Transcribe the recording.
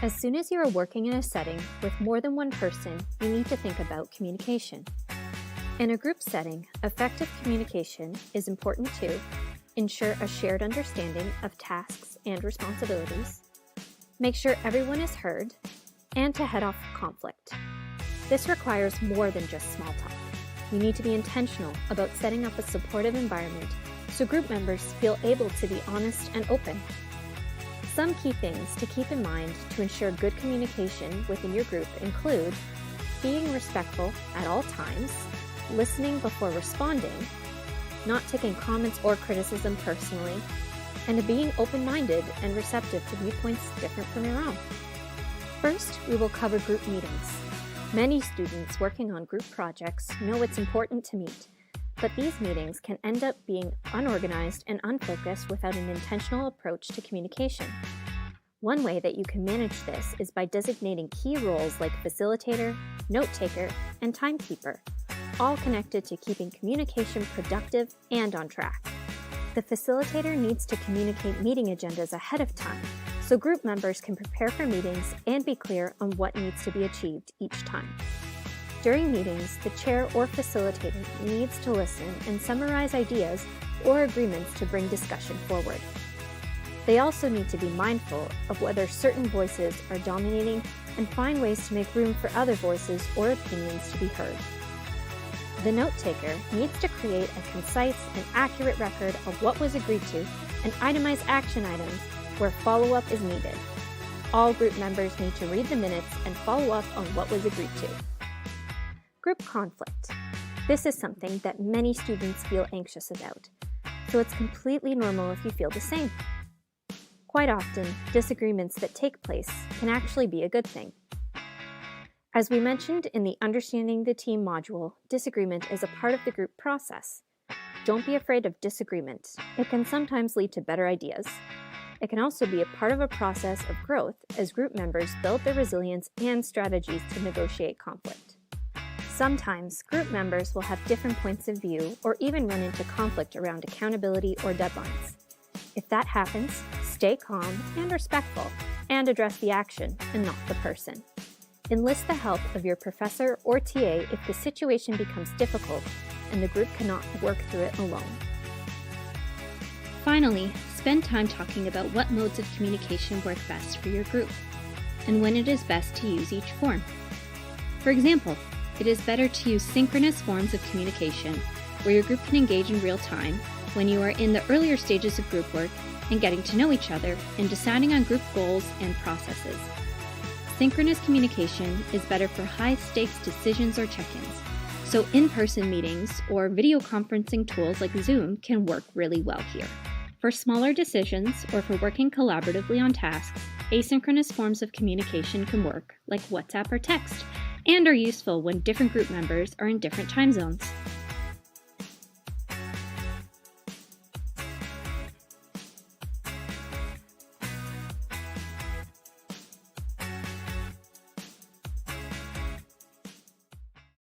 As soon as you are working in a setting with more than one person, you need to think about communication. In a group setting, effective communication is important to ensure a shared understanding of tasks and responsibilities, make sure everyone is heard, and to head off conflict. This requires more than just small talk. You need to be intentional about setting up a supportive environment so group members feel able to be honest and open. Some key things to keep in mind to ensure good communication within your group include being respectful at all times, listening before responding, not taking comments or criticism personally, and being open-minded and receptive to viewpoints different from your own. First, we will cover group meetings. Many students working on group projects know it's important to meet, but these meetings can end up being unorganized and unfocused without an intentional approach to communication. One way that you can manage this is by designating key roles like facilitator, note-taker, and timekeeper, all connected to keeping communication productive and on track. The facilitator needs to communicate meeting agendas ahead of time, so group members can prepare for meetings and be clear on what needs to be achieved each time. During meetings, the chair or facilitator needs to listen and summarize ideas or agreements to bring discussion forward. They also need to be mindful of whether certain voices are dominating and find ways to make room for other voices or opinions to be heard. The note-taker needs to create a concise and accurate record of what was agreed to and itemize action items where follow-up is needed. All group members need to read the minutes and follow up on what was agreed to. Group conflict. This is something that many students feel anxious about, so it's completely normal if you feel the same. Quite often, disagreements that take place can actually be a good thing. As we mentioned in the Understanding the Team module, disagreement is a part of the group process. Don't be afraid of disagreement. It can sometimes lead to better ideas. It can also be a part of a process of growth as group members build their resilience and strategies to negotiate conflict. Sometimes, group members will have different points of view or even run into conflict around accountability or deadlines. If that happens, stay calm and respectful and address the action and not the person. Enlist the help of your professor or TA if the situation becomes difficult and the group cannot work through it alone. Finally, spend time talking about what modes of communication work best for your group and when it is best to use each form. For example, it is better to use synchronous forms of communication where your group can engage in real time when you are in the earlier stages of group work and getting to know each other and deciding on group goals and processes. Synchronous communication is better for high-stakes decisions or check-ins, so in-person meetings or video conferencing tools like Zoom can work really well here. For smaller decisions or for working collaboratively on tasks, asynchronous forms of communication can work, like WhatsApp or text, and are useful when different group members are in different time zones.